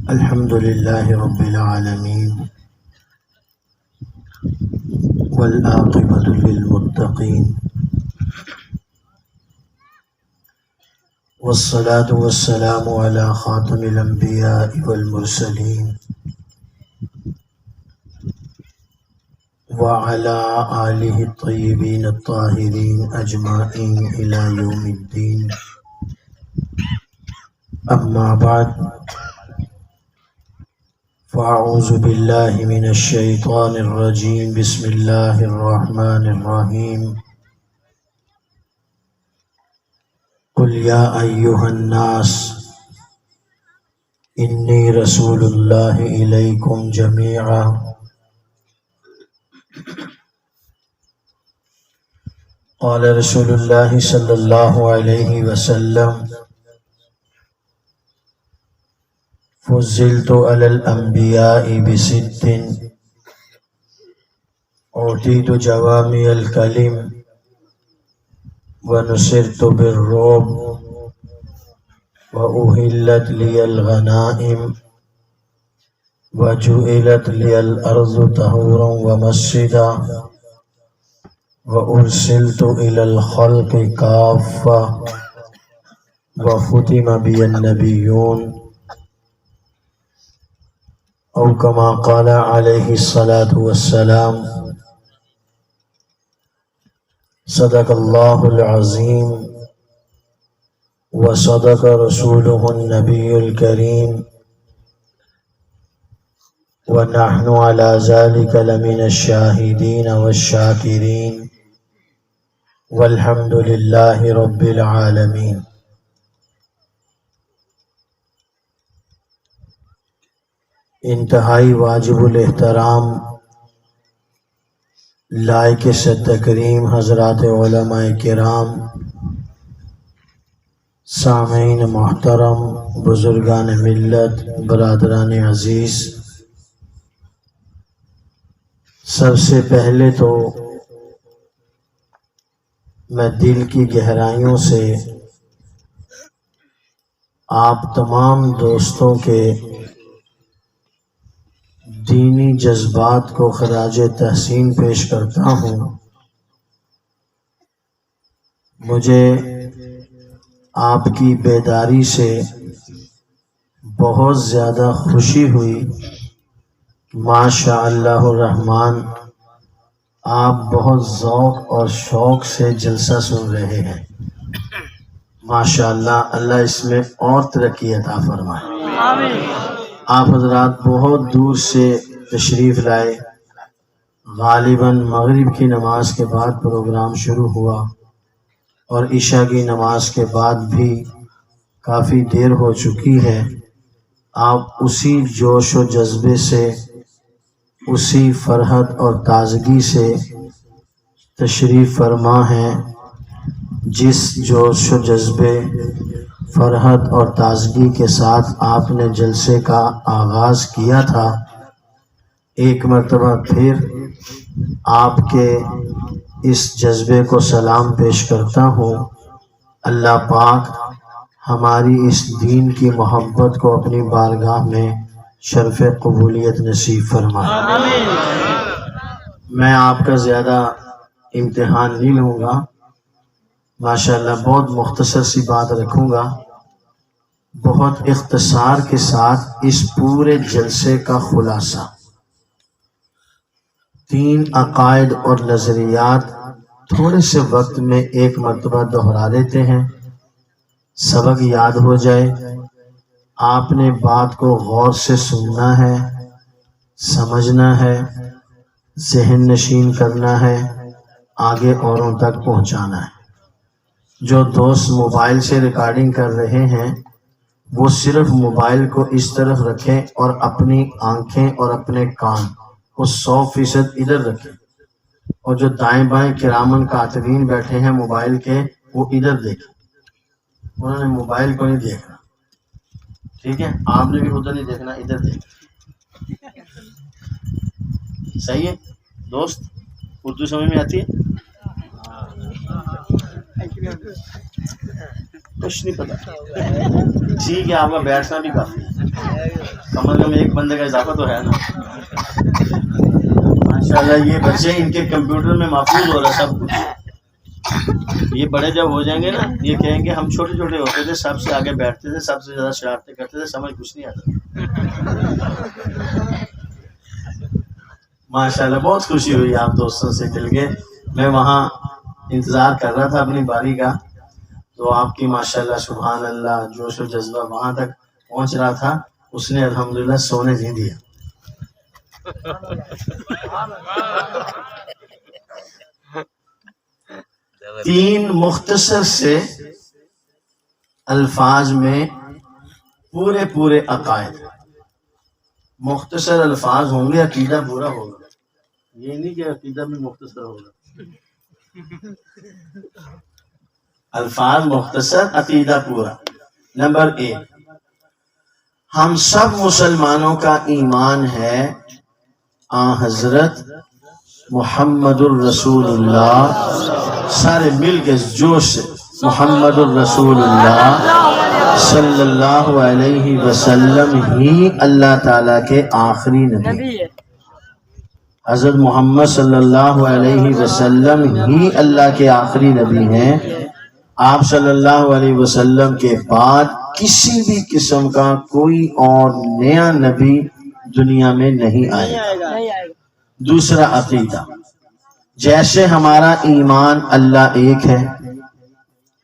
الحمد لله رب العالمين والعاقبة للمتقين والصلاة والسلام على خاتم الأنبياء والمرسلين وعلى آله الطيبين الطاهرين أجمعين إلى يوم الدين. أما بعد، فأعوذ بالله من الشيطان الرجيم. بسم الله الرحمن الرحيم. قل يا أيها الناس إني رسول الله إليكم جميعا قال رسول الله صلى الله عليه وسلم: فضلت على الأنبياء بست: أوتيت جوامع الكلم ونصرت بالرعب وأهلت لي الغنائم وجعلت لي الأرض طهورا ومسجدا وأرسلت إلى الخلق كافة وختم بي النبيون أو كما قال عليه الصلاة والسلام. صدق الله العظيم وصدق رسوله النبي الكريم ونحن على ذلك لمن الشاهدين والشاكرين والحمد لله رب العالمين. انتہائی واجب الاحترام لائق صد کریم حضرات علماء کرام، سامعین محترم، بزرگان ملت، برادران عزیز، سب سے پہلے تو میں دل کی گہرائیوں سے آپ تمام دوستوں کے دینی جذبات کو خراج تحسین پیش کرتا ہوں. مجھے آپ کی بیداری سے بہت زیادہ خوشی ہوئی. ماشاء اللہ الرحمن، آپ بہت ذوق اور شوق سے جلسہ سن رہے ہیں. ماشاء اللہ، اللہ اس میں اور ترقی عطا فرمائے. آمین. آپ حضرات بہت دور سے تشریف لائے. غالباً مغرب کی نماز کے بعد پروگرام شروع ہوا اور عشاء کی نماز کے بعد بھی کافی دیر ہو چکی ہے. آپ اسی جوش و جذبے سے، اسی فرحت اور تازگی سے تشریف فرما ہیں جس جوش و جذبے، فرحت اور تازگی کے ساتھ آپ نے جلسے کا آغاز کیا تھا. ایک مرتبہ پھر آپ کے اس جذبے کو سلام پیش کرتا ہوں. اللہ پاک ہماری اس دین کی محبت کو اپنی بارگاہ میں شرف قبولیت نصیب فرمائے. میں آپ کا زیادہ امتحان نہیں لوں گا. ماشاءاللہ بہت مختصر سی بات رکھوں گا. بہت اختصار کے ساتھ اس پورے جلسے کا خلاصہ، 3 عقائد اور نظریات تھوڑے سے وقت میں ایک مرتبہ دہرا دیتے ہیں، سبق یاد ہو جائے. آپ نے بات کو غور سے سننا ہے، سمجھنا ہے، ذہن نشین کرنا ہے، آگے اوروں تک پہنچانا ہے. جو دوست موبائل سے ریکارڈنگ کر رہے ہیں وہ صرف موبائل کو اس طرف رکھیں اور اپنی آنکھیں اور اپنے کان کو 100% ادھر رکھیں، اور جو دائیں بائیں کرامن کاتبین بیٹھے ہیں موبائل کے، وہ ادھر دیکھیں. انہوں نے موبائل کو نہیں دیکھنا، ٹھیک ہے؟ آپ نے بھی ادھر نہیں دیکھنا، ادھر دیکھنا. صحیح ہے دوست؟ اردو سمجھ میں آتی ہے؟ کچھ نہیں پتا. ٹھیک ہے، آپ کا بیٹھنا بھی کافی ہے، کم از کم ایک بندے کا اضافہ تو ہے نا. ماشاءاللہ یہ بچے ان کے کمپیوٹر میں محفوظ ہو رہا ہے سب کچھ. یہ بڑے جب ہو جائیں گے نا، یہ کہیں گے ہم چھوٹے چھوٹے ہوتے تھے، سب سے آگے بیٹھتے تھے، سب سے زیادہ شرارتیں کرتے تھے، سمجھ کچھ نہیں آتا. ماشاءاللہ بہت خوشی ہوئی آپ دوستوں سے مل کے. میں وہاں انتظار کر رہا تھا اپنی باری کا، تو آپ کی ماشاءاللہ سبحان اللہ جوش و جذبہ وہاں تک پہنچ رہا تھا، اس نے الحمدللہ سونے نہیں دیا. تین مختصر سے الفاظ میں پورے عقائد، مختصر الفاظ ہوں گے، عقیدہ پورا ہوگا. یہ نہیں کہ عقیدہ بھی مختصر ہوگا. الفاظ مختصر، عقیدہ پورا. نمبر 1، ہم سب مسلمانوں کا ایمان ہے حضرت محمد الرسول اللہ. سارے مل کے جوش سے محمد الرسول اللہ صلی اللہ علیہ وسلم ہی اللہ تعالیٰ کے آخری نبی. حضرت محمد صلی اللہ علیہ وسلم ہی اللہ کے آخری نبی ہیں. آپ صلی اللہ علیہ وسلم کے بعد کسی بھی قسم کا کوئی اور نیا نبی دنیا میں نہیں آئے گا. دوسرا عقیدہ، جیسے ہمارا ایمان اللہ ایک ہے،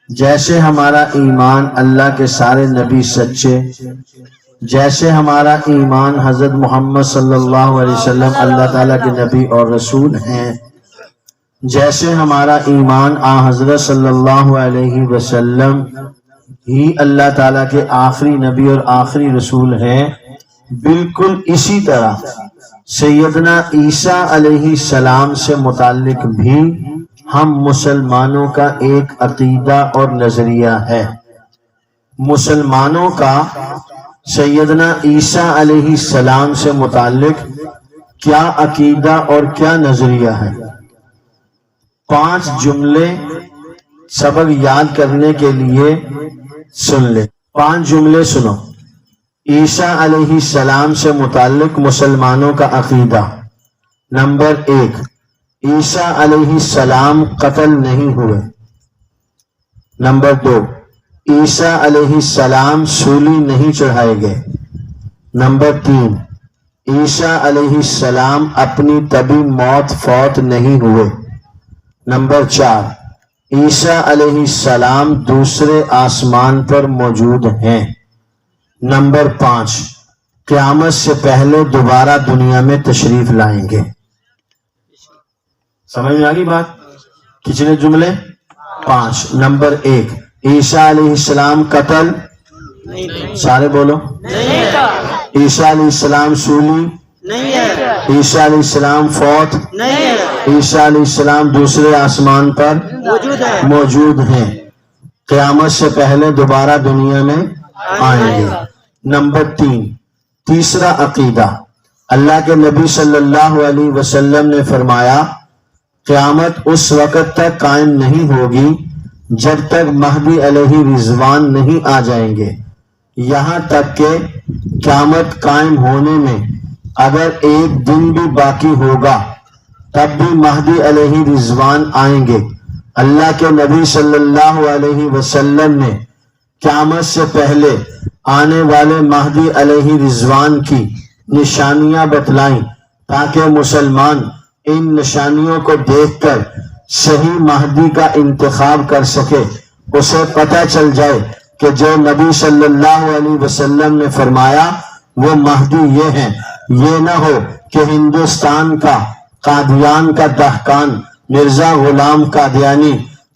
جیسے ہمارا ایمان اللہ کے سارے نبی سچے، جیسے ہمارا ایمان حضرت محمد صلی اللہ علیہ وسلم اللہ تعالیٰ کے نبی اور رسول ہیں، جیسے ہمارا ایمان حضرت صلی اللہ علیہ وسلم ہی اللہ تعالیٰ کے آخری نبی اور آخری رسول ہیں، بالکل اسی طرح سیدنا عیسیٰ علیہ السلام سے متعلق بھی ہم مسلمانوں کا ایک عقیدہ اور نظریہ ہے. مسلمانوں کا سیدنا عیسیٰ علیہ السلام سے متعلق کیا عقیدہ اور کیا نظریہ ہے؟ 5 جملے سبق یاد کرنے کے لیے سن لیں. 5 جملے سنو. عیسیٰ علیہ السلام سے متعلق مسلمانوں کا عقیدہ. نمبر 1، عیسیٰ علیہ السلام قتل نہیں ہوئے. نمبر 2، عیسیٰ علیہ السلام سولی نہیں چڑھائے گئے. نمبر 3، عیسیٰ علیہ السلام اپنی طبی موت فوت نہیں ہوئے. نمبر 4، عیسیٰ علیہ السلام دوسرے آسمان پر موجود ہیں. نمبر 5، قیامت سے پہلے دوبارہ دنیا میں تشریف لائیں گے. سمجھ میں آگئی بات؟ کتنے جملے؟ 5. نمبر 1، عیسیٰ علیہ السلام قتل، سارے بولو. عیسیٰ علیہ السلام سولی، عیسیٰ علیہ السلام فوت، عیسیٰ علیہ السلام دوسرے آسمان پر موجود ہیں، قیامت سے پہلے دوبارہ دنیا میں آئیں گے. نمبر 3، تیسرا عقیدہ، اللہ کے نبی صلی اللہ علیہ وسلم نے فرمایا قیامت اس وقت تک قائم نہیں ہوگی جب تک مہدی علیہ رضوان نہیں آ جائیں گے. یہاں تک کہ قیامت قائم ہونے میں اگر ایک دن بھی باقی ہوگا تب بھی مہدی علیہ رضوان آئیں گے. اللہ کے نبی صلی اللہ علیہ وسلم نے قیامت سے پہلے آنے والے مہدی علیہ رضوان کی نشانیاں بتلائیں تاکہ مسلمان ان نشانیوں کو دیکھ کر صحیح مہدی کا انتخاب کر سکے. اسے پتہ چل جائے کہ جو نبی صلی اللہ علیہ وسلم نے فرمایا وہ مہدی یہ ہیں. یہ نہ ہو کہ ہندوستان کا قادیان کا دہقان مرزا غلام قادیانی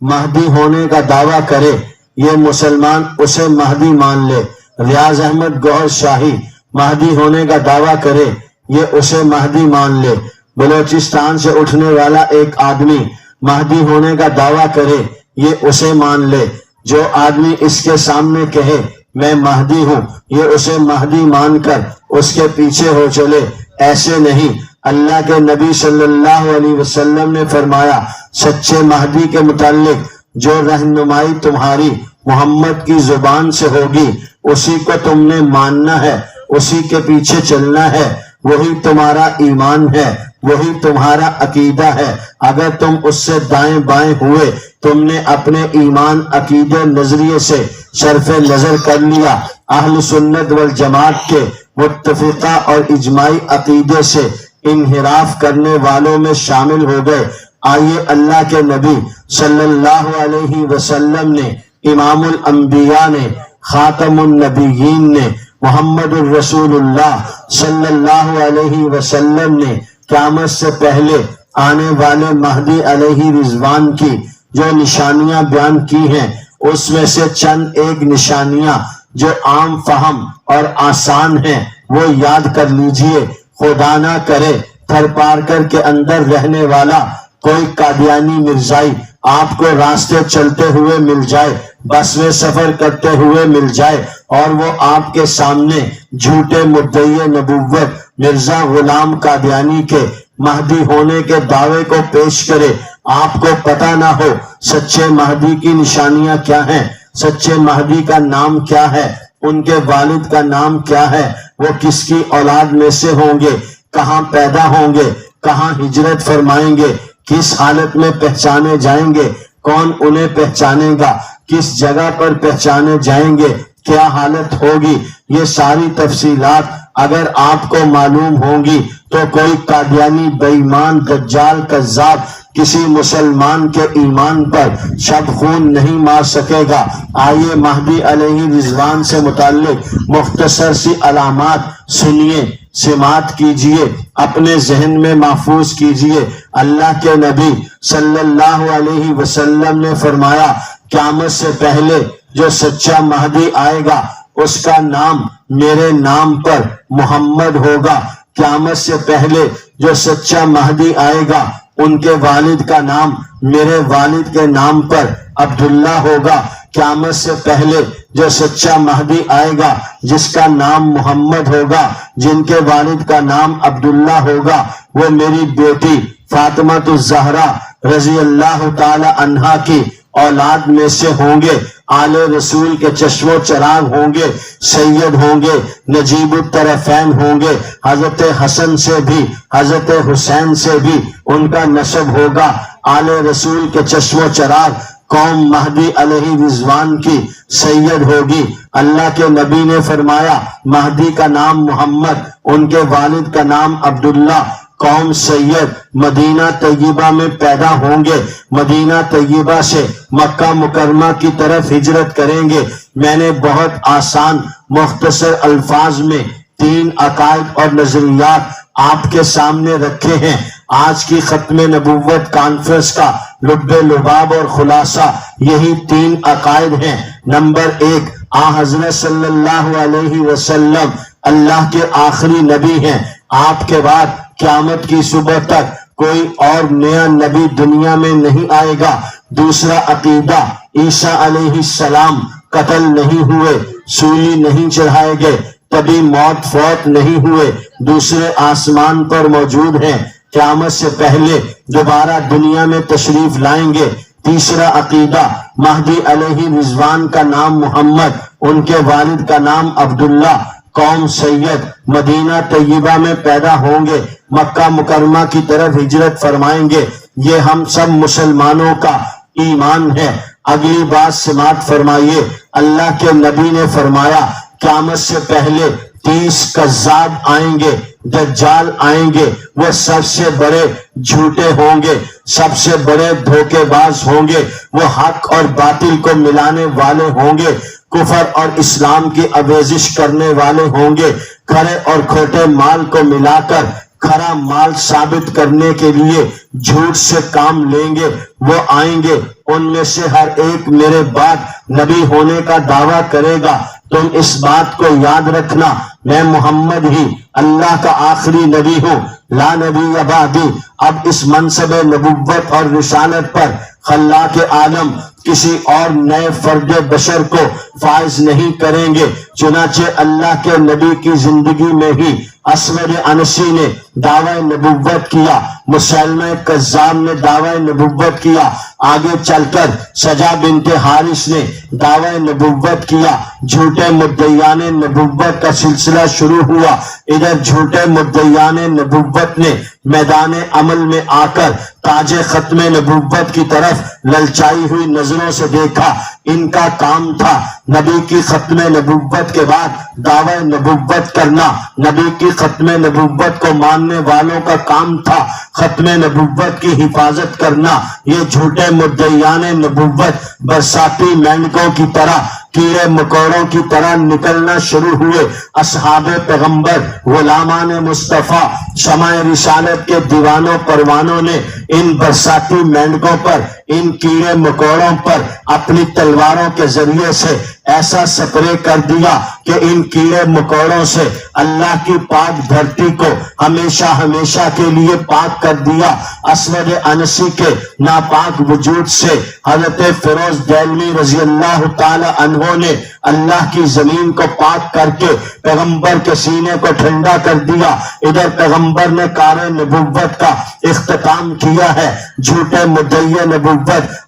مہدی ہونے کا دعویٰ کرے، یہ مسلمان اسے مہدی مان لے. ریاض احمد گوہر شاہی مہدی ہونے کا دعویٰ کرے، یہ اسے مہدی مان لے. بلوچستان سے اٹھنے والا ایک آدمی مہدی ہونے کا دعویٰ کرے، یہ اسے مان لے. جو آدمی اس کے سامنے کہے میں مہدی ہوں، یہ اسے مہدی مان کر اس کے پیچھے ہو چلے. ایسے نہیں، اللہ کے نبی صلی اللہ علیہ وسلم نے فرمایا سچے مہدی کے متعلق جو رہنمائی تمہاری محمد کی زبان سے ہوگی اسی کو تم نے ماننا ہے، اسی کے پیچھے چلنا ہے، وہی تمہارا ایمان ہے، وہی تمہارا عقیدہ ہے۔ اگر تم اس سے دائیں بائیں ہوئے، تم نے اپنے ایمان عقیدے نظریے سے صرف نظر کر لیا، اہل سنت والجماعت کے متفقہ اور اجماعی عقیدے سے انحراف کرنے والوں میں شامل ہو گئے۔ آئیے اللہ کے نبی صلی اللہ علیہ وسلم نے، امام الانبیاء نے، خاتم النبیین نے، محمد الرسول اللہ صلی اللہ علیہ وسلم نے قیامت سے پہلے آنے والے مہدی علیہ رضوان کی جو نشانیاں بیان کی ہیں، اس میں سے چند ایک نشانیاں جو عام فہم اور آسان ہیں وہ یاد کر لیجئے۔ خدا نہ کرے تھر پارکر کے اندر رہنے والا کوئی قادیانی مرزائی آپ کو راستے چلتے ہوئے مل جائے، بس میں سفر کرتے ہوئے مل جائے، اور وہ آپ کے سامنے جھوٹے مدعی نبوت مرزا غلام قادیانی کے مہدی ہونے کے دعوے کو پیش کرے، آپ کو پتہ نہ ہو سچے مہدی کی نشانیاں کیا ہیں، سچے مہدی کا نام کیا ہے، ان کے والد کا نام کیا ہے، وہ کس کی اولاد میں سے ہوں گے، کہاں پیدا ہوں گے، کہاں ہجرت فرمائیں گے، کس حالت میں پہچانے جائیں گے، کون انہیں پہچانے گا، کس جگہ پر پہچانے جائیں گے، کیا حالت ہوگی، یہ ساری تفصیلات اگر آپ کو معلوم ہوں گی تو کوئی قادیانی بے ایمان دجال کذاب کسی مسلمان کے ایمان پر شب خون نہیں مار سکے گا۔ آئیے مہدی علیہ رضوان سے متعلق مختصر سی علامات سنیے، سماعت کیجئے، اپنے ذہن میں محفوظ کیجئے۔ اللہ کے نبی صلی اللہ علیہ وسلم نے فرمایا، قیامت سے پہلے جو سچا مہدی آئے گا اس کا نام میرے نام پر محمد ہوگا۔ قیامت سے پہلے جو سچا مہدی آئے گا ان کے والد کا نام میرے والد کے نام پر عبداللہ ہوگا۔ قیامت سے پہلے جو سچا مہدی آئے گا جس کا نام محمد ہوگا، جن کے والد کا نام عبداللہ ہوگا، وہ میری بیٹی فاطمہ الزہرا رضی اللہ تعالی عنہا کی اولاد میں سے ہوں گے، آل رسول کے چشم و چراغ ہوں گے، سید ہوں گے، نجیب الطرفین ہوں گے، حضرت حسن سے بھی حضرت حسین سے بھی ان کا نسب ہوگا۔ آل رسول کے چشم و چراغ قوم مہدی علیہ رضوان کی سید ہوگی۔ اللہ کے نبی نے فرمایا مہدی کا نام محمد، ان کے والد کا نام عبداللہ، قوم سید مدینہ طیبہ میں پیدا ہوں گے، مدینہ طیبہ سے مکہ مکرمہ کی طرف ہجرت کریں گے۔ میں نے بہت آسان مختصر الفاظ میں 3 عقائد اور نظریات آپ کے سامنے رکھے ہیں۔ آج کی ختم نبوت کانفرنس کا لب لباب اور خلاصہ یہی 3 عقائد ہیں۔ نمبر 1، حضرت صلی اللہ علیہ وسلم اللہ کے آخری نبی ہیں، آپ کے بعد قیامت کی صبح تک کوئی اور نیا نبی دنیا میں نہیں آئے گا۔ دوسرا عقیدہ، عیسیٰ علیہ السلام قتل نہیں ہوئے، سولی نہیں چڑھائے گئے، کبھی موت فوت نہیں ہوئے، دوسرے آسمان پر موجود ہیں، قیامت سے پہلے دوبارہ دنیا میں تشریف لائیں گے۔ تیسرا عقیدہ، مہدی علیہ رضوان کا نام محمد، ان کے والد کا نام عبداللہ، قوم سید مدینہ طیبہ میں پیدا ہوں گے، مکہ مکرمہ کی طرف ہجرت فرمائیں گے۔ یہ ہم سب مسلمانوں کا ایمان ہے۔ اگلی بات سماعت فرمائیے، اللہ کے نبی نے فرمایا قیامت سے پہلے 30 کذاب آئیں گے، دجال آئیں گے، وہ سب سے بڑے جھوٹے ہوں گے، سب سے بڑے دھوکے باز ہوں گے، وہ حق اور باطل کو ملانے والے ہوں گے، کفر اور اسلام کی آمیزش کرنے والے ہوں گے، کھرے اور کھوٹے مال کو ملا کر کھرا مال ثابت کرنے کے لیے جھوٹ سے کام لیں گے۔ وہ آئیں گے، ان میں سے ہر ایک میرے بعد نبی ہونے کا دعویٰ کرے گا۔ تم اس بات کو یاد رکھنا، میں محمد ہی اللہ کا آخری نبی ہوں، لا نبی بعدی۔ اب اس منصب نبوت اور رسالت پر خلاق عالم کسی اور نئے فرد بشر کو فائز نہیں کریں گے، چنانچہ اللہ کے نبی کی زندگی میں ہی اسود انسی نے دعوی نبوت کیا، مسلمہ کذاب نے دعوی نبوت کیا، آگے چل کر سجا بنت حارث نے دعوی نبوت کیا، جھوٹے مدعیان نبوت کا سلسلہ شروع ہوا۔ ادھر جھوٹے مدعیان نبوت نے میدان عمل میں آ کر تاج ختم نبوت کی طرف للچائی ہوئی نظروں سے دیکھا۔ ان کا کام تھا نبی کی ختم نبوت کے بعد دعوی نبوت کرنا، نبی کی ختم نبوت کو ماننے والوں کا کام تھا ختم نبوت کی حفاظت کرنا۔ یہ جھوٹے مدعیان نبوت برساتی مینڈکوں کی طرح، کیڑے مکوڑوں کی طرح نکلنا شروع ہوئے۔ اصحاب پیغمبر، غلامان مصطفیٰ، شمع رسالت کے دیوانوں پروانوں نے ان برساتی مینڈکوں پر، ان کیڑے مکوڑوں پر اپنی تلواروں کے ذریعے سے ایسا سپرے کر دیا کہ ان کیڑے مکوڑوں سے اللہ کی پاک دھرتی کو ہمیشہ ہمیشہ کے لیے پاک کر دیا۔ اسود انسی کے ناپاک وجود سے حضرت فیروز دہلوی رضی اللہ تعالی عنہ نے اللہ کی زمین کو پاک کر کے پیغمبر کے سینے کو ٹھنڈا کر دیا۔ ادھر پیغمبر نے کار نبوت کا اختتام کیا ہے۔ جھوٹے مدعی نبوت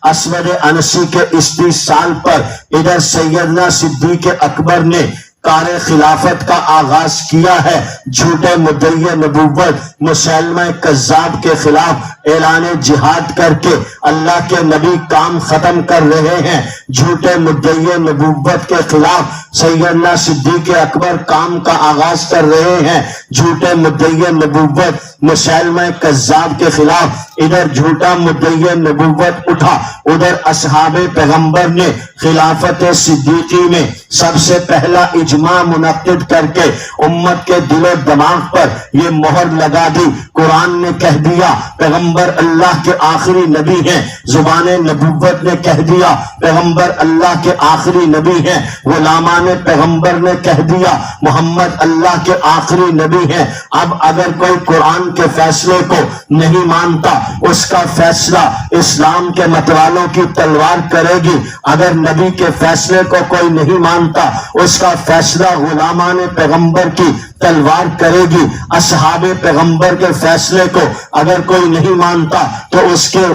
اسود انسی کے 30 سال پر ادھر سیدنا صدیق اکبر نے کار خلافت کا آغاز کیا ہے۔ جھوٹے مدعی نبوت مسلمہ کذاب کے خلاف اعلان جہاد کر کے اللہ کے نبی کام ختم کر رہے ہیں۔ جھوٹے مدعی نبوت کے خلاف سیدنا صدیق اکبر کام کا آغاز کر رہے ہیں۔ جھوٹے مدعی نبوت مسلمہ کذاب کے خلاف ادھر جھوٹا مدعی نبوت اٹھا، ادھر اصحاب پیغمبر نے خلافت صدیقی میں سب سے پہلا اجماع منعقد کر کے امت کے دل و دماغ پر یہ مہر لگا دی۔ قرآن نے کہہ دیا پیغمبر اللہ کے آخری نبی ہیں، زبان نبوت نے کہہ دیا پیغمبر اللہ کے آخری نبی ہیں، غلامان پیغمبر نے کہہ دیا محمد اللہ کے آخری نبی ہیں۔ اب اگر کوئی قرآن کے فیصلے کو نہیں مانتا، اس کا فیصلہ اسلام کے متوالوں کی تلوار کرے گی۔ اگر نبی کے فیصلے کو کوئی نہیں مانتا، اس کا فیصلہ غلامان پیغمبر کی تلوار کرے گی۔ اصحاب پیغمبر کے فیصلے کو اگر کوئی نہیں مانتا تو اس کے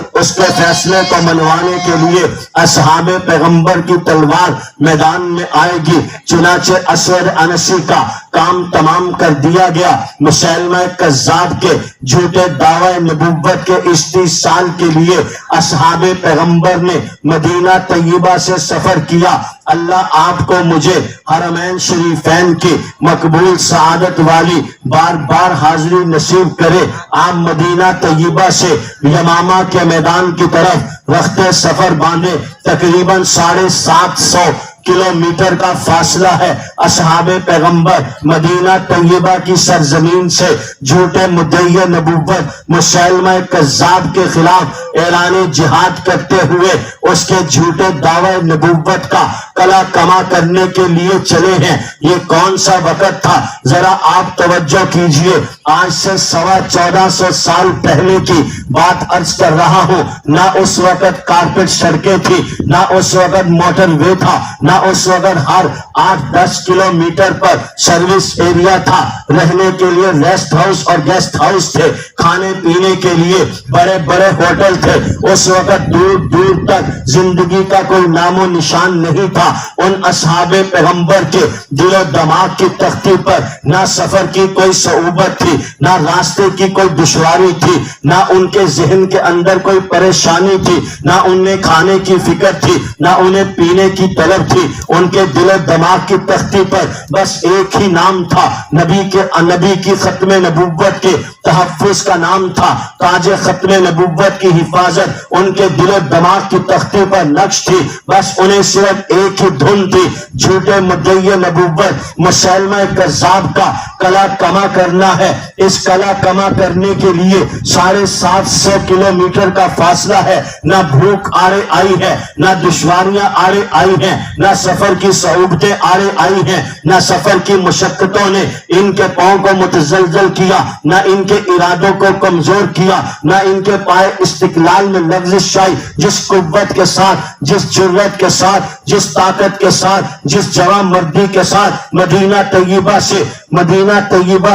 فیصلے کو منوانے کے لیے اصحاب پیغمبر کی تلوار میدان میں آئے گی۔ چنانچہ اسود انسی کا کام تمام کر دیا گیا۔ مسلمہ کذاب کے جھوٹے دعوی نبوت کے 30 سال کے لیے اصحاب پیغمبر نے مدینہ طیبہ سے سفر کیا۔ اللہ آپ کو مجھے حرمین شریفین کی مقبول سعادت والی بار بار حاضری نصیب کرے۔ آپ مدینہ طیبہ سے یمامہ کے میدان کی طرف رخت سفر باندھے، تقریباً 750 کلومیٹر کا فاصلہ ہے۔ اصحاب پیغمبر مدینہ طیبہ کی سرزمین سے جھوٹے مدعی نبوت مسلمہ کذاب کے خلاف اعلان جہاد کرتے ہوئے اس کے جھوٹے دعوی نبوت کا کلا کما کرنے کے لیے چلے ہیں۔ یہ کون سا وقت تھا؟ ذرا آپ توجہ کیجئے۔ آج سے 1450 سال پہلے کی بات عرض کر رہا ہوں۔ نہ اس وقت کارپیٹ سڑکیں تھی، نہ اس وقت موٹر وے تھا، نہ اس وقت ہر 8-10 کلومیٹر پر سروس ایریا تھا۔ رہنے کے لیے ریسٹ ہاؤس اور گیسٹ ہاؤس تھے، کھانے پینے کے لیے بڑے بڑے ہوٹل تھے۔ اس وقت دور دور تک زندگی کا کوئی نام و نشان نہیں تھا۔ ان اصحاب پیغمبر کے دل و دماغ کی تختی پر نہ سفر کی کوئی صعوبت تھی، نہ راستے کی کوئی دشواری تھی، نہ ان کے ذہن کے اندر کوئی پریشانی تھی، نہ انہیں کھانے کی فکر تھی، نہ انہیں پینے کی طلب تھی۔ ان کے دل و دماغ کی تختی پر بس ایک ہی نام تھا، نبی کی ختم نبوت کے تحفظ کا نام تھا، تاج ختم نبوت کی حفاظت ان کے دل و دماغ کی تختی پر نقش تھی۔ بس انہیں صرف ایک ہی دھن تھی، جھوٹے مدعی نبوت مسلمہ کذاب کا کلا کما کرنا ہے۔ اس کلا کما کرنے کے لیے 750 کلومیٹر کا فاصلہ ہے۔ نہ بھوک آڑے آئی ہے، نہ دشواریاں آڑے آئی ہیں، نہ سفر کی صعوبتیں آڑے آئی ہیں، نہ سفر کی مشقتوں نے ان کے پاؤں کو متزلزل کیا، نہ ان کے ارادوں کو کمزور کیا، نہ ان کے پائے استقلال میں لغزش آئی۔ جس قوت کے ساتھ، جس جرأت کے ساتھ، جس طاقت کے ساتھ، جس جوان مردی کے ساتھ مدینہ طیبہ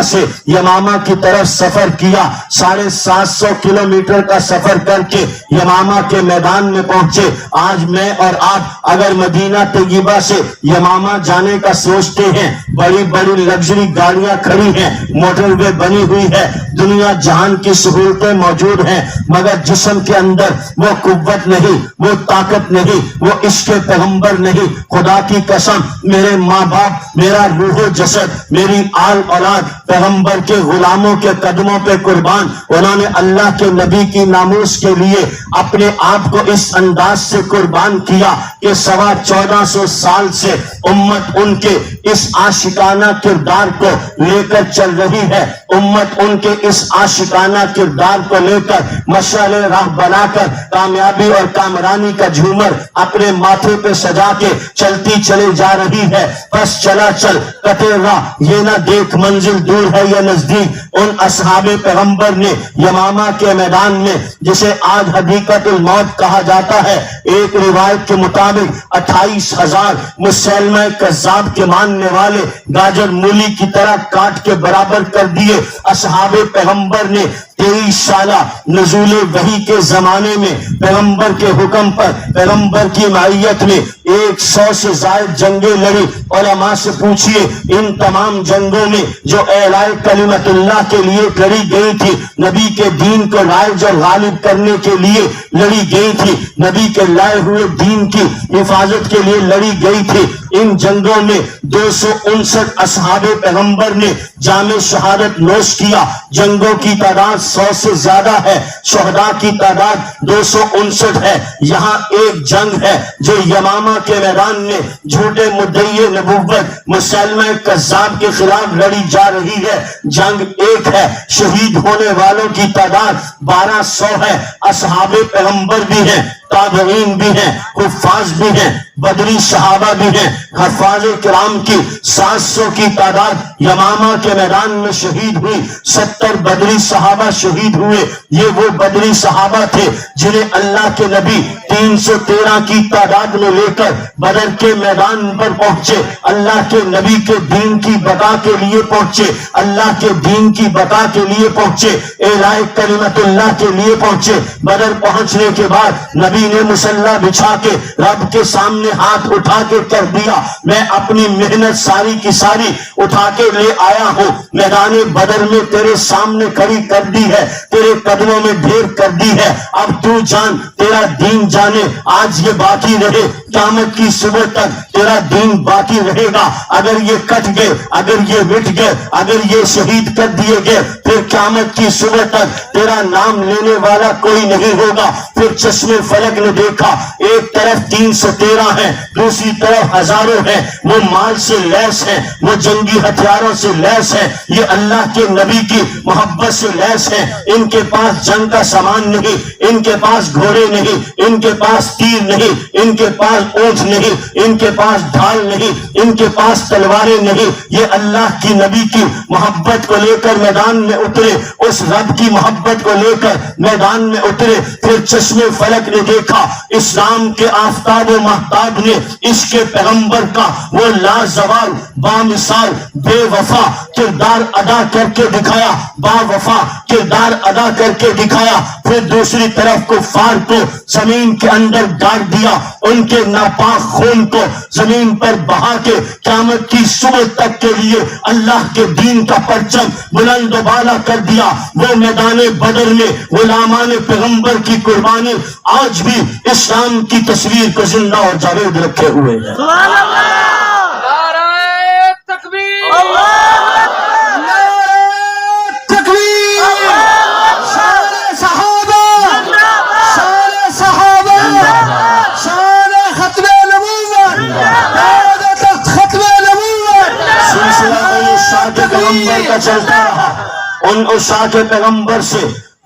سے یمامہ کی طرف سفر کیا، 750 کلومیٹر کا سفر کر کے یمامہ کے میدان میں پہنچے۔ آج میں اور آپ اگر مدینہ طیبہ سے یمامہ جانے کا سوچتے ہیں، بڑی بڑی لگژری گاڑیاں کھڑی ہیں، موٹر وے بنی ہوئی ہے، دنیا جہان کی سہولتیں موجود ہیں، مگر جسم کے اندر وہ قوت نہیں، وہ طاقت نہیں، وہ عشق پیغمبر نہیں۔ خدا کی قسم، میرے ماں باپ، میرا روح و جسد، میری آل اولاد پیغمبر کے غلاموں کے قدموں پہ قربان۔ انہوں نے اللہ کے نبی کی ناموس کے لیے اپنے آپ کو اس انداز سے قربان کیا کہ 1450 سال سے امت ان کے اس عاشقانہ کردار کو لے کر چل رہی ہے۔ امت ان کے اس عاشقانہ کردار کو لے کر مشعل راہ بنا کر کامیابی اور کامرانی کا جھومر اپنے ماتھے پہ سجا کے چلتی چلے جا رہی ہے۔ بس چلا چل کٹے راہ، یہ نہ دیکھ منزل دور ہے یا نزدیک۔ ان اصحاب پیغمبر نے یمامہ کے میدان میں، جسے آج حدیقت الموت کہا جاتا ہے، ایک روایت کے مطابق 28,000 مسلمہ کذاب کے ماننے والے گاجر مولی کی طرح کاٹ کے برابر کر دیے۔ اصحاب پیغمبر نے 23 سالہ نزول وحی کے زمانے میں پیغمبر کے حکم پر، پیغمبر کی معیت میں 100 سے زائد جنگیں لڑی۔ علماء سے پوچھئے ان تمام جنگوں میں جو اعلاء کلمت اللہ کے لیے لڑی گئی تھی، نبی کے دین کو رائج اور غالب کرنے کے لیے لڑی گئی تھی، نبی کے لائے ہوئے دین کی حفاظت کے لیے لڑی گئی تھی، ان جنگوں میں 259 اصحاب پیغمبر نے جام شہادت نوش کیا۔ جنگوں کی تعداد 100 سے زیادہ ہے، شہداء کی تعداد 259 ہے۔ یہاں ایک جنگ ہے جو یمامہ کے میدان میں جھوٹے مدعی نبوت مسلمہ کذاب کے خلاف لڑی جا رہی ہے۔ جنگ ایک ہے، شہید ہونے والوں کی تعداد 1200 ہے۔ اصحاب پیغمبر بھی ہیں، تابعین بھی ہیں، حفاظ بھی ہیں، بدری صحابہ بھی ہیں۔ حفاظ کرام کی 700 کی تعداد یمامہ کے میدان میں شہید ہوئی، 70 بدری صحابہ شہید ہوئے۔ یہ وہ بدری صحابہ تھے جنہیں اللہ کے نبی 313 کی تعداد میں لے کر بدر کے میدان پر پہنچے، اللہ کے نبی کے دین کی بقا کے لیے پہنچے، اللہ کے دین کی بقا کے لیے پہنچے، اعلاء کلمت اللہ کے لیے پہنچے۔ بدر پہنچنے کے بعد نبی نے مصلی بچھا کے رب کے سامنے ہاتھ اٹھا کے کر دیا، میں اپنی محنت ساری کی ساری اٹھا کے لے آیا ہوں، میدان بدر میں تیرے سامنے کھڑی کر دی ہے، تیرے قدموں میں ڈھیر کر دی ہے، اب تو جان، تیرا دین جانے، آج یہ باقی رہے، قیامت کی صبح تک تیرا دین باقی رہے گا۔ اگر یہ کٹ گئے، اگر یہ مٹ گئے، اگر یہ شہید کر دیے گئے، پھر قیامت کی صبح تک تیرا نام لینے والا کوئی نہیں ہوگا۔ پھر چشم فلک نے دیکھا، ایک طرف 313 ہیں، دوسری طرف ہزاروں ہیں، وہ مال سے لیس ہیں، وہ جنگی ہتھیاروں سے لیس ہیں، یہ اللہ کے نبی کی محبت سے لیس ہیں۔ ان کے پاس جنگ کا سامان نہیں، ان کے پاس گھوڑے نہیں، ان کے پاس تیر نہیں، ان کے پاس اونٹ نہیں، ان کے پاس ڈھال نہیں، ان کے پاس تلواریں نہیں۔ یہ اللہ کی نبی کی محبت کو لے کر میدان میں اترے، اس رب کی محبت کو لے کر میدان میں اترے۔ پھر چشم فلک نے دیکھا، اسلام کے آفتاب و مہتاب نے عشق پیغمبر کا وہ لازوال بامثال بے وفا کردار ادا کر کے دکھایا، با وفا کردار ادا کر کے دکھایا۔ پھر دوسری طرف کفار کو زمین کے اندر گاڑ دیا، ان کے ناپاک خون کو زمین پر بہا کے قیامت کی صبح تک کے لیے اللہ کے دین کا پرچم بلند و بالا کر دیا۔ وہ میدان بدر میں غلامان پیغمبر کی قربانی آج بھی اسلام کی تصویر کو زندہ اور جاوید رکھے ہوئے ہے۔ پیغمبر کا چلتا رہا، ان عشاق پیغمبر سے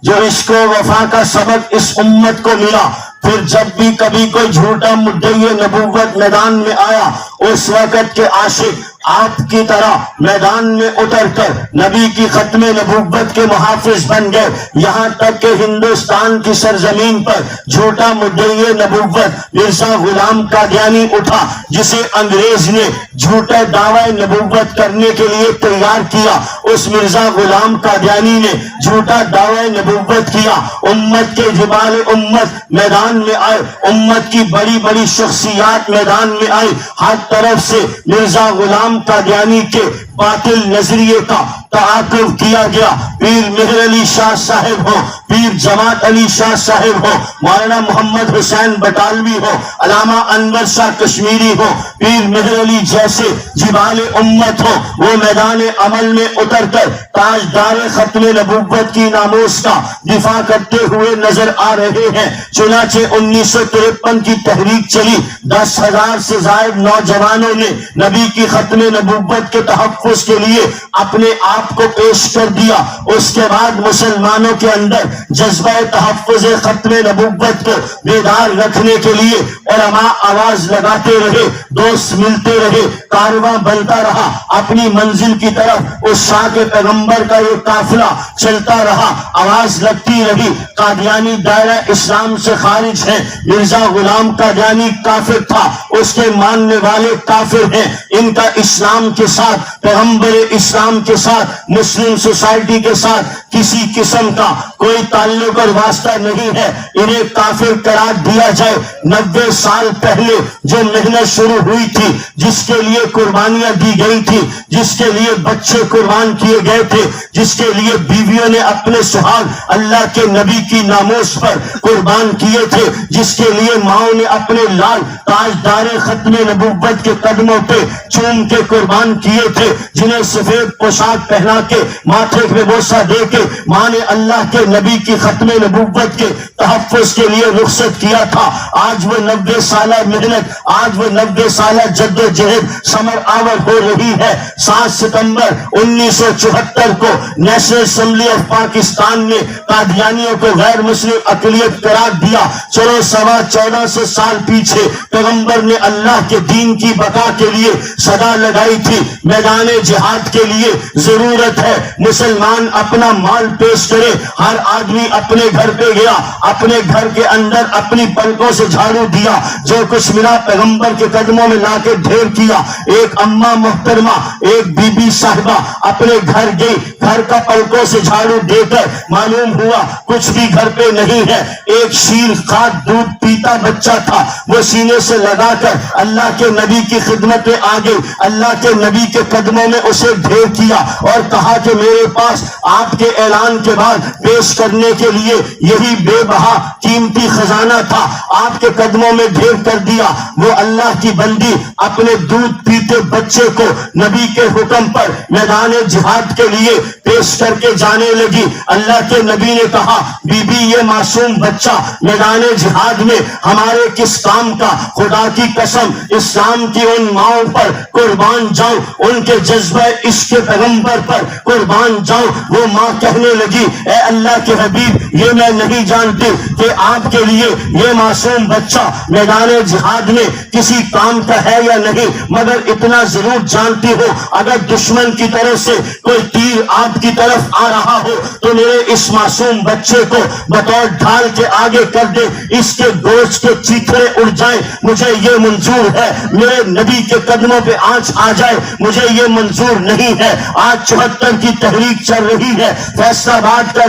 جو عشق و وفا کا سبق اس امت کو ملا۔ پھر جب بھی کبھی کوئی جھوٹا مدعی نبوت میدان میں آیا، اس وقت کے عاشق آپ کی طرح میدان میں اتر کر نبی کی ختم نبوت کے محافظ بن گئے، یہاں تک کہ ہندوستان کی سرزمین پر جھوٹا مدعی نبوت مرزا غلام قادیانی اٹھا، جسے انگریز نے جھوٹا دعوی نبوت کرنے کے لیے تیار کیا۔ اس مرزا غلام قادیانی نے جھوٹا دعوی نبوت کیا، امت کے جبال امت میدان میں آئے، امت کی بڑی بڑی شخصیات میدان میں آئی، ہر طرف سے مرزا غلام قادیانی کے باطل نظریے کا تعاقب کیا گیا۔ پیر مہر علی شاہ صاحب ہو، پیر جماعت علی شاہ صاحب ہو، مولانا محمد حسین بٹالوی ہو، علامہ انور شاہ کشمیری ہو، پیر مہر علی جیسے جبال امت ہو، وہ میدان عمل میں اتر کر تاجدار ختم نبوت کی ناموس کا دفاع کرتے ہوئے نظر آ رہے ہیں۔ چنانچہ 1953 کی تحریک چلی، 10,000 سے زائد نوجوانوں نے نبی کی ختم نبوت کے تحفظ کے لیے اپنے آپ کو پیش کر دیا۔ اس کے بعد مسلمانوں کے اندر جذبہ تحفظ ختم نبوت کو بیدار رکھنے کے لیے علماء آواز لگاتے رہے، دوست ملتے رہے، کارواں بنتا رہا، اپنی منزل کی طرف اس شاہ کے پیغمبر کا یہ قافلہ چلتا رہا، آواز لگتی رہی، قادیانی دائرہ اسلام سے خارج ہے، مرزا غلام قادیانی کافر تھا، اس کے ماننے والے کافر ہیں، ان کا اسلام کے ساتھ، پیغمبر اسلام کے ساتھ، مسلم سوسائٹی کے ساتھ کسی قسم کا کوئی تعلق اور واسطہ نہیں ہے، انہیں کافر قرار دیا جائے۔ 90 سال پہلے جو محنت شروع ہوئی تھی، جس کے لیے قربانیاں دی گئی تھی، جس کے لیے بچے قربان کیے گئے تھے، جس کے لیے بیویوں نے اپنے سہاگ اللہ کے نبی کی ناموس پر قربان کیے تھے، جس کے لیے ماؤں نے اپنے لال تاجدار ختم نبوت کے قدموں پہ چوم کے قربان کیے تھے، جنہیں سفید پوشاک پہنا کے ماتھے پہ بوسہ دے کے ماں نے اللہ کے نبی کی ختم نبوت کے تحفظ کے لیے رخصت کیا تھا۔ آج وہ 90 سالہ محنت، آج وہ 90 سالہ جد و جہد ثمر آور ہو رہی ہے۔ 7 ستمبر 1974 کو نیشنل اسمبلی آف پاکستان نے قادیانیوں کو غیر مسلم اقلیت قرار دیا۔ چلو 14.25 سال پیچھے پیغمبر نے اللہ کے دین کی بقا کے لیے صدا لگائی تھی، میدان جہاد کے لیے ضرورت ہے مسلمان اپنا مال پیش کرے۔ ہر آدمی اپنے گھر پہ گیا، اپنے گھر کے اندر اپنی پلکوں سے جھاڑو دیا، جو کچھ ملا پیغمبر کے قدموں میں لا کے ڈھیر کیا۔ ایک اماں محترمہ، ایک بی بی صاحبہ اپنے گھر گئی، گھر کا پلکوں سے جھاڑو دے کر معلوم ہوا کچھ بھی گھر پہ نہیں ہے۔ ایک شیر خاد دودھ پیتا بچہ تھا، وہ سینے سے لگا کر اللہ کے نبی کی خدمت میں آ گئی، اللہ کے نبی کے قدموں میں اسے ڈھیر کیا اور کہا کہ میرے پاس آپ کے اعلان کے بعد پیش کرنے کے لیے یہی بے بہا قیمتی خزانہ تھا، آپ کے قدموں میں ڈھیر کر دیا۔ وہ اللہ کی بندی اپنے دودھ پیتے بچے کو نبی کے حکم پر میدان جہاد کے لیے پیش کر کے جانے لگی۔ اللہ کے نبی نے کہا بی بی یہ معصوم بچہ میدان جہاد میں ہمارے کس کام کا؟ خدا کی قسم اسلام کی ان ماؤں پر قربان جاؤ، ان کے جذبہ عشق پیغمبر پر قربان جاؤ۔ وہ ماں کہنے لگی اے اللہ کے حبیب یہ میں نہیں جانتی کہ آپ کے لیے یہ معصوم بچہ میدان جہاد میں کسی کام کا ہے یا نہیں، مگر اتنا ضرور جانتی ہو اگر دشمن کی طرف سے کوئی تیر آپ کی طرف آ رہا ہو تو میرے اس معصوم بچے کو بطور ڈھال کے آگے کر دے، اس کے گوشت کے چیتھڑے اڑ جائیں، مجھے یہ منظور ہے۔ میرے نبی کے قدموں پہ آنچ آ جائے، مجھے یہ منظور نہیں ہے۔ آج 74 کی تحریک چل رہی ہے، فیصل آباد کا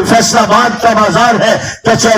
فیصل آباد کا بازار ہے،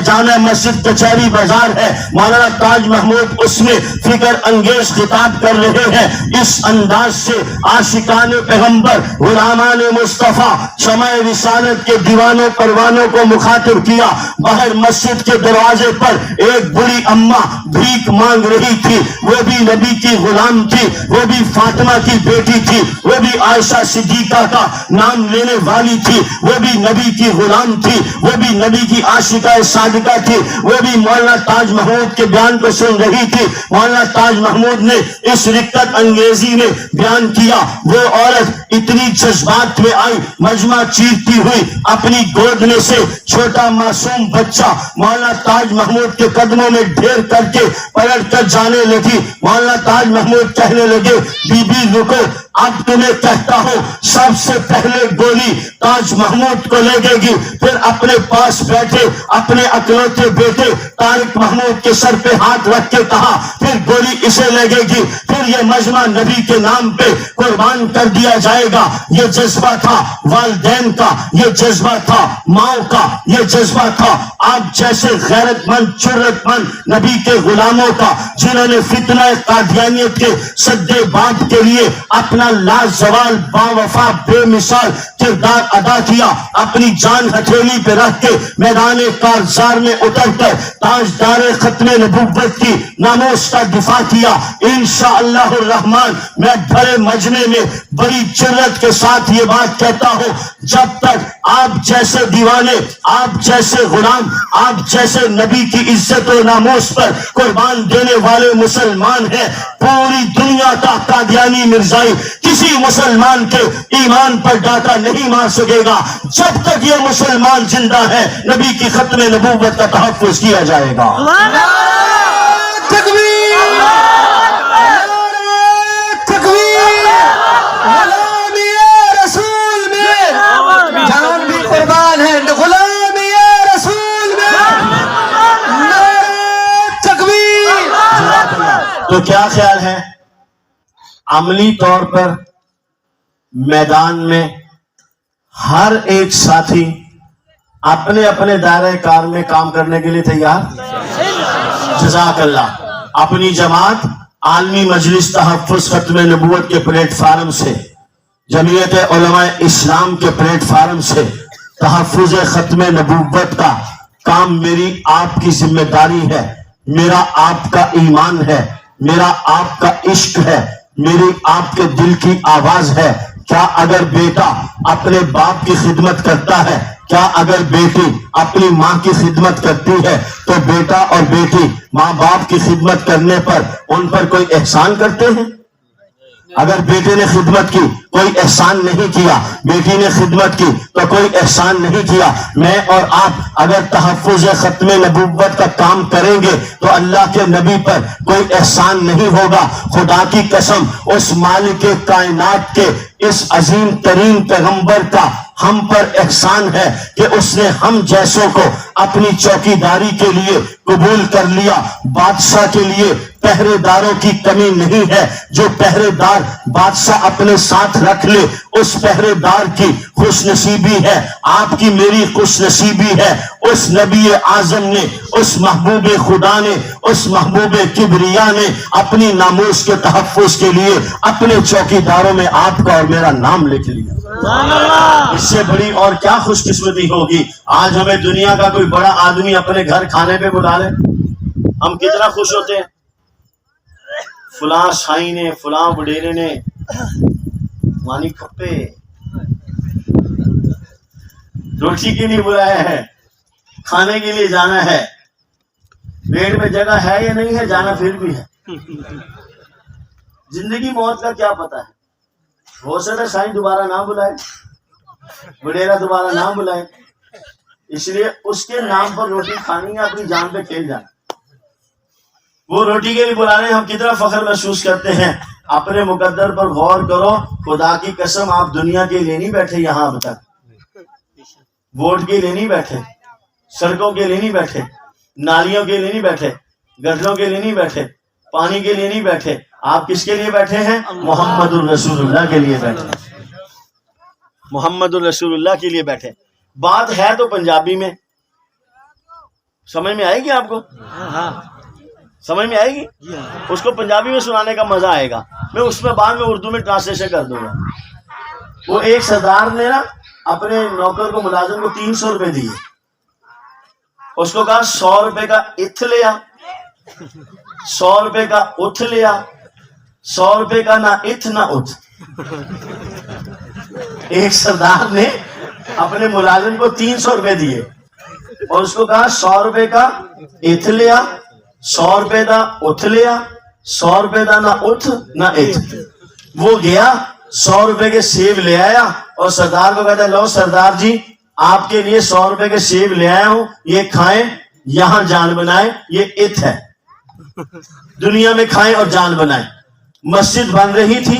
جامع مسجد کچہری بازار ہے، مولانا تاج محمود اس میں فکر انگیز خطاب کر رہے ہیں۔ اس انداز سے عاشقان پیغمبر، غلامان مصطفیٰ، شمع رسالت کے دیوانوں پروانوں کو مخاطب کیا۔ باہر مسجد کے دروازے پر ایک بڑی اماں بھیک مانگ رہی تھی، وہ بھی نبی کی غلام تھی، وہ بھی فاطمہ کی بیٹی تھی، وہ بھی عائشہ صدیقہ کا نام لینے والی تھی، وہ بھی نبی کی غلام تھی، وہ بھی نبی کی عاشقہ صادقہ تھی، وہ بھی مولانا تاج محمود کے بیان کو سن رہی تھی۔ مولانا تاج محمود نے اس رقت انگیزی میں بیان کیا، وہ عورت اتنی جذبات میں آئی، مجمع چیرتی ہوئی اپنی گود میں سے چھوٹا معصوم بچہ مولانا تاج محمود کے قدموں میں ڈھیر کر کے پلٹ کر جانے لگی۔ مولانا تاج محمود کہنے لگے بی بی رکو، اب تمہیں کہتا ہوں سب سے پہلے گولی تاج محمود کو لگے گی، پھر اپنے پاس بیٹھے اپنے اکلوتے بیٹے طارق محمود کے سر پہ ہاتھ رکھ کے کہا پھر گولی اسے لگے گی، پھر یہ مجمع نبی کے نام پہ قربان کر دیا جائے گا۔ یہ جذبہ تھا والدین کا، یہ جذبہ تھا ماؤں کا، یہ جذبہ تھا آپ جیسے غیرت مند جرأت مند نبی کے غلاموں کا، جنہوں نے فتنہ قادیانیت کے سدے باب کے لیے اپنا لازوال باوفا بے مثال کردار ادا کیا، اپنی جان ہتھیلی پہ رکھ کے میدان کارزار میں اتر کر تاجدار ختم نبوت کی ناموس کا دفاع کیا۔ انشاءاللہ الرحمن میں بڑے مجمع میں بڑی جرأت کے ساتھ یہ بات کہتا ہوں، جب تک آپ جیسے دیوانے، آپ جیسے غلام، آپ جیسے نبی کی عزت و ناموس پر قربان دینے والے مسلمان ہیں، پوری دنیا کا قادیانی مرزائی کسی مسلمان کے ایمان پر ڈاکہ نہیں مار سکے گا۔ جب تک یہ مسلمان زندہ ہے نبی کی ختم نبوت کا تحفظ کیا جائے گا۔ تکبیر، تکبیر، غلامی رسول میں جان بھی قربان ہے، غلامی رسول میں تکبیر۔ تو کیا خیال ہے عملی طور پر میدان میں ہر ایک ساتھی اپنے اپنے دائرہ کار میں کام کرنے کے لیے تیار؟ جزاک اللہ۔ اپنی جماعت عالمی مجلس تحفظ ختم نبوت کے پلیٹ فارم سے، جمعیت علماء اسلام کے پلیٹ فارم سے تحفظ ختم نبوت کا کام میری آپ کی ذمہ داری ہے، میرا آپ کا ایمان ہے، میرا آپ کا عشق ہے، میری آپ کے دل کی آواز ہے۔ کیا اگر بیٹا اپنے باپ کی خدمت کرتا ہے، کیا اگر بیٹی اپنی ماں کی خدمت کرتی ہے تو بیٹا اور بیٹی ماں باپ کی خدمت کرنے پر ان پر کوئی احسان کرتے ہیں؟ اگر بیٹے نے خدمت کی کوئی احسان نہیں کیا، بیٹی نے خدمت کی تو کوئی احسان نہیں کیا۔ میں اور آپ اگر تحفظ ختم نبوت کا کام کریں گے تو اللہ کے نبی پر کوئی احسان نہیں ہوگا۔ خدا کی قسم اس مالک کائنات کے اس عظیم ترین پیغمبر کا ہم پر احسان ہے کہ اس نے ہم جیسوں کو اپنی چوکی داری کے لیے قبول کر لیا۔ بادشاہ کے لیے پہرے داروں کی کمی نہیں ہے، جو پہرے دار بادشاہ اپنے ساتھ رکھ لے اس پہرے دار کی خوش نصیبی ہے، آپ کی میری خوش نصیبی ہے۔ اس نبی اعظم نے، اس محبوب خدا نے، اس محبوب کبریا نے اپنی ناموس کے تحفظ کے لیے اپنے چوکی داروں میں آپ کا اور میرا نام لکھ لیا۔ اس سے بڑی اور کیا خوش قسمتی ہوگی؟ آج ہمیں دنیا کا کوئی بڑا آدمی اپنے گھر کھانے پہ بلا لے، ہم کتنا خوش ہوتے ہیں۔ فلاں شاہی نے، فلاں وڈیرے نے مانی کھپے روٹی کے لیے بلایا ہے، کھانے کے لیے جانا ہے، پیٹ میں جگہ ہے یا نہیں ہے، جانا پھر بھی ہے۔ زندگی موت کا کیا پتا ہے؟ ہو سکتا ہے شاہی دوبارہ نہ بلائے، وڈیرا دوبارہ نہ بلائے، اس لیے اس کے نام پر روٹی کھانی ہے، اپنی جان پہ کھیل جانا۔ وہ روٹی کے لیے بلانے ہم کتنا فخر محسوس کرتے ہیں۔ اپنے مقدر پر غور کرو، خدا کی قسم آپ دنیا کے لیے نہیں بیٹھے یہاں اب تک، ووٹ کے لیے نہیں بیٹھے، سڑکوں کے لیے نہیں بیٹھے، نالیوں کے لیے نہیں بیٹھے، گٹروں کے لیے نہیں بیٹھے، پانی کے لیے نہیں بیٹھے۔ آپ کس کے لیے بیٹھے ہیں؟ محمد الرسول اللہ کے لیے بیٹھے، محمد الرسول اللہ کے لیے بیٹھے۔ بات ہے تو پنجابی میں، سمجھ میں آئے گی آپ کو؟ سمجھ میں آئے گی؟ اس کو پنجابی میں سنانے کا مزہ آئے گا، میں اس میں بعد میں اردو میں ٹرانسلیشن کر دوں گا۔ وہ ایک سردار نے نا اپنے نوکر کو، ملازم کو 300 روپے دیے، اس کو کہا 100 روپے کا اتھ لیا، 100 روپے کا اتھ لیا، 100 روپے کا نہ اتھ نہ اتھ۔ ایک سردار نے اپنے ملازم کو 300 روپے دیے اور اس کو کہا 100 روپے کا اتھ لیا، 100 روپے کا اتھ لیا، 100 روپے کا نہ اتھ نہ اتھ۔ وہ گیا 100 روپے کے سیب لے آیا اور سردار کو کہتا ہے لو سردار جی آپ کے لیے 100 روپے کے سیب لے آیا ہوں، یہ کھائیں، یہاں جان بنائیں، یہ اتھ ہے، دنیا میں کھائیں اور جان بنائیں۔ مسجد بن رہی تھی،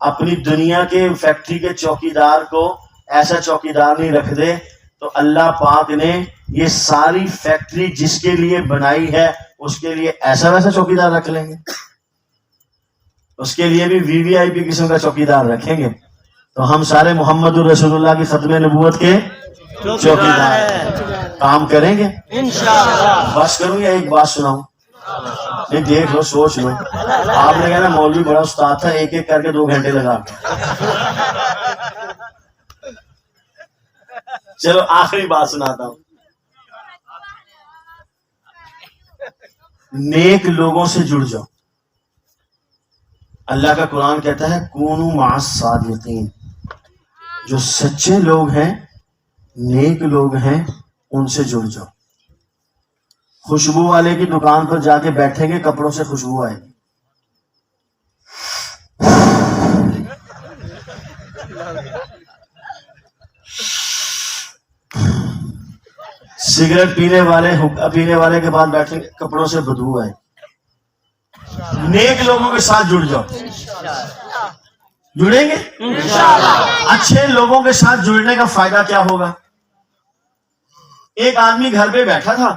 اپنی دنیا کے فیکٹری کے چوکیدار کو ایسا چوکیدار نہیں رکھ دے تو اللہ پاک نے یہ ساری فیکٹری جس کے لیے بنائی ہے اس کے لیے ایسا ویسا چوکیدار رکھ لیں گے. اس کے لیے بھی وی آئی پی قسم کا چوکیدار رکھیں گے. تو ہم سارے محمد الرسول اللہ کی ختم نبوت کے چوکیدار کام کریں گے انشاءاللہ. بس کروں یا ایک بات سناؤں؟ نہیں دیکھ لو، سوچ لو. آپ نے کہا نا مولوی بڑا استاد تھا، ایک ایک کر کے 2 گھنٹے لگا. چلو آخری بات سناتا ہوں. نیک لوگوں سے جڑ جاؤ. اللہ کا قرآن کہتا ہے کونوا مع الصادقین. جو سچے لوگ ہیں، نیک لوگ ہیں، ان سے جڑ جاؤ. خوشبو والے کی دکان پر جا کے بیٹھیں گے، کپڑوں سے خوشبو آئے گی. سگریٹ پینے والے، حقہ پینے والے کے بعد بیٹھیں گے، کپڑوں سے بدبو آئے. نیک لوگوں کے ساتھ جڑ جاؤ. جڑیں گے اچھے لوگوں کے ساتھ جڑنے کا فائدہ کیا ہوگا؟ ایک آدمی گھر پہ بیٹھا تھا،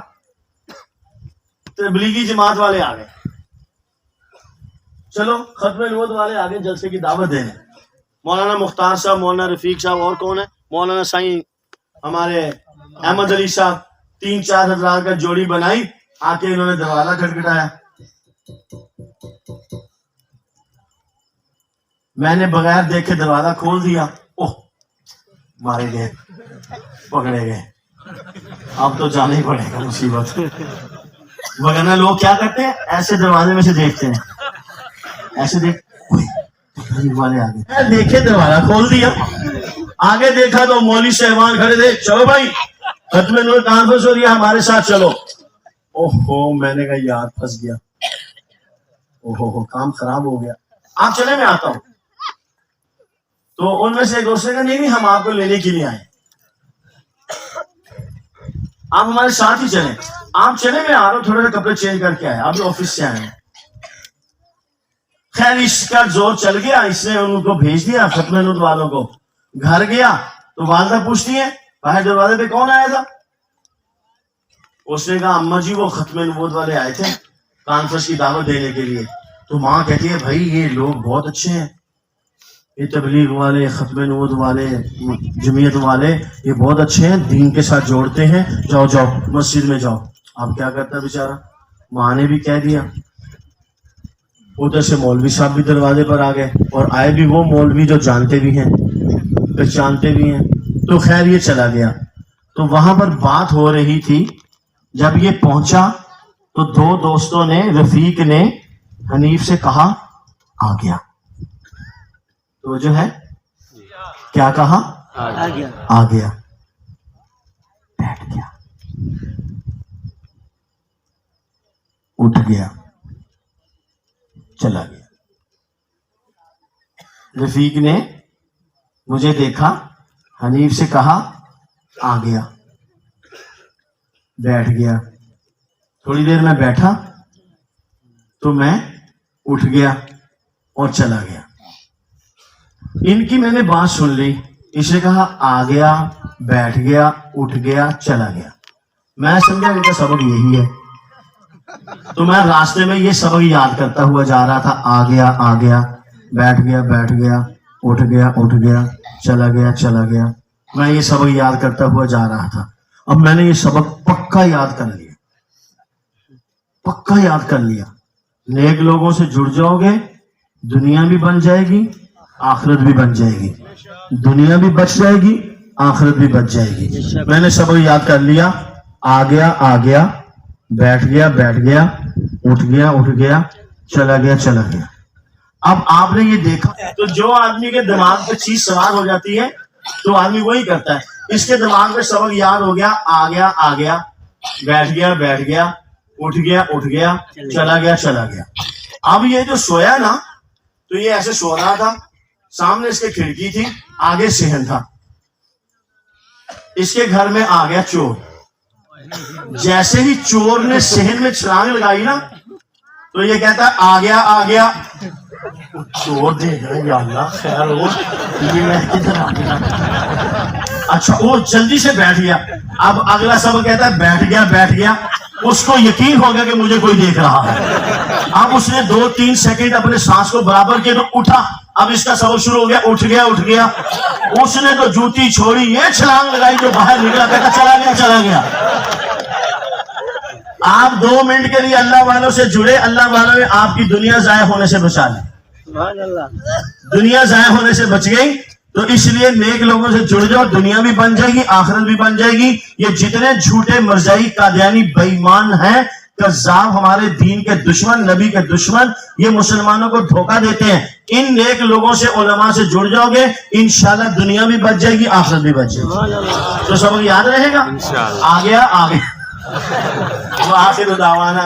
تبلیغی جماعت والے آ گئے. چلو ختم نبوت والے آگے جلسے کی دعوت دینے. مولانا مختار صاحب، مولانا رفیق صاحب، اور کون ہے، مولانا سائیں ہمارے احمد علی صاحب، 3-4 حضرات کا جوڑی بنائی. آ کے انہوں نے دروازہ کھٹکھٹایا. میں نے بغیر دیکھے دروازہ کھول دیا. اوہ، مارے گئے، پکڑے گئے. اب تو جانا ہی پڑے گا، مصیبت. وغیرہ لوگ کیا کرتے ہیں، ایسے دروازے میں سے دیکھتے ہیں، ایسے والے آگے دیکھے دروازہ کھول دیا. آگے دیکھا تو مولوی صاحبان کھڑے تھے. چلو بھائی ختم نور کانفرنس ہو رہی ہے، ہمارے ساتھ چلو. اوہو، میں نے کہا یار پھنس گیا. اوہو، کام خراب ہو گیا. آپ چلے میں آتا ہوں. تو ان میں سے ایک دوسرے کا نہیں، ہم آپ کو لینے کے لیے آئے، آپ ہمارے ساتھ ہی چلیں. آپ چلے میں آ رہا ہوں، تھوڑے سے کپڑے چینج کر کے آئے، آپ آفس سے آئے ہیں. خیر اس کا زور چل گیا، اس نے ان کو بھیج دیا ختم نبوت والوں کو. گھر گیا تو والدہ پوچھتی ہے باہر دروازے پہ کون آیا تھا؟ اس نے کہا اماں جی وہ ختم نبوت والے آئے تھے کانفرنس کی دعوت دینے کے لیے. تو ماں کہتی ہے بھائی یہ لوگ بہت اچھے ہیں، یہ تبلیغ والے، ختم نبوت والے، جمعیت والے، یہ بہت اچھے ہیں، دین کے ساتھ جوڑتے ہیں. جاؤ جاؤ مسجد میں جاؤ. اب کیا کرتا بیچارہ، ماں نے بھی کہہ دیا. ادھر سے مولوی صاحب بھی دروازے پر آ گئے، اور آئے بھی وہ مولوی جو جانتے بھی ہیں، پہچانتے بھی ہیں. تو خیر یہ چلا گیا. تو وہاں پر بات ہو رہی تھی. جب یہ پہنچا تو 2 دوستوں نے، رفیق نے حنیف سے کہا آ گیا. تو جو ہے کیا کہا، آ گیا. بیٹھ گیا، اٹھ گیا، چلا گیا. رفیق نے مجھے دیکھا، حنیف سے کہا آ گیا، بیٹھ گیا. تھوڑی دیر میں بیٹھا تو میں اٹھ گیا اور چلا گیا. ان کی میں نے بات سن لی. اس نے کہا آ گیا، بیٹھ گیا، اٹھ گیا، چلا گیا. میں سمجھا ان کا سبق یہی ہے. تو میں راستے میں یہ سبق یاد کرتا ہوا جا رہا تھا. آ گیا، آ گیا، بیٹھ گیا، بیٹھ گیا، اٹھ گیا، اٹھ گیا، چلا گیا، چلا گیا. میں یہ سبق یاد کرتا ہوا جا رہا تھا. اب میں نے یہ سبق پکا یاد کر لیا، پکا یاد کر لیا. نیک لوگوں سے جڑ جاؤ گے، دنیا بھی بن جائے گی، آخرت بھی بن جائے گی. دنیا بھی بچ جائے گی، آخرت بھی بچ جائے گی. میں نے سبق یاد کر لیا. آ گیا، آ گیا، بیٹھ گیا، بیٹھ گیا، اٹھ گیا، اٹھ گیا، چلا گیا، چلا گیا. اب آپ نے یہ دیکھا تو جو آدمی کے دماغ پہ چیز سوار ہو جاتی ہے تو آدمی وہی کرتا ہے. اس کے دماغ میں سبق یاد ہو گیا. آ گیا، آ گیا، بیٹھ گیا، بیٹھ گیا، اٹھ گیا، اٹھ گیا، چلا گیا، چلا گیا. اب یہ جو سویا نا تو یہ ایسے سو رہا تھا. سامنے اس کے کھڑکی تھی، آگے صحن تھا. اس کے گھر میں آ گیا چور. جیسے ہی چور نے صحن میں چھلانگ لگائی نا تو یہ کہتا ہے آ گیا، آ گیا. چور دیکھ رہے یا اللہ خیر ہو یہ میں کدھر آ گیا. اچھا وہ جلدی سے بیٹھ گیا. اب اگلا سبق کہتا ہے بیٹھ گیا. اس کو یقین ہو گیا کہ مجھے کوئی دیکھ رہا ہے. اب اس نے 2-3 سیکنڈ اپنے سانس کو برابر کیا تو اٹھا. اب اس کا سبق شروع ہو گیا. اٹھ گیا. اس نے تو جوتی چھوڑی, یہ چھلانگ لگائی جو باہر نکلا, کہتا چلا گیا. آپ 2 منٹ کے لیے اللہ والوں سے جڑے, اللہ والوں نے آپ کی دنیا ضائع ہونے سے بچا لی. دنیا ضائع ہونے سے بچ گئی. تو اس لیے نیک لوگوں سے جڑ جاؤ, دنیا بھی بن جائے گی, آخرت بھی بن جائے گی. یہ جتنے جھوٹے مرزائی قادیانی بے ایمان ہیں, کذاب, ہمارے دین کے دشمن, نبی کے دشمن, یہ مسلمانوں کو دھوکہ دیتے ہیں. ان نیک لوگوں سے, علماء سے جڑ جاؤ گے, انشاءاللہ دنیا بھی بچ جائے گی, آخرت بھی بچ جائے گی. تو سبق یاد رہے گا. آ گیا. وآخر دعوانا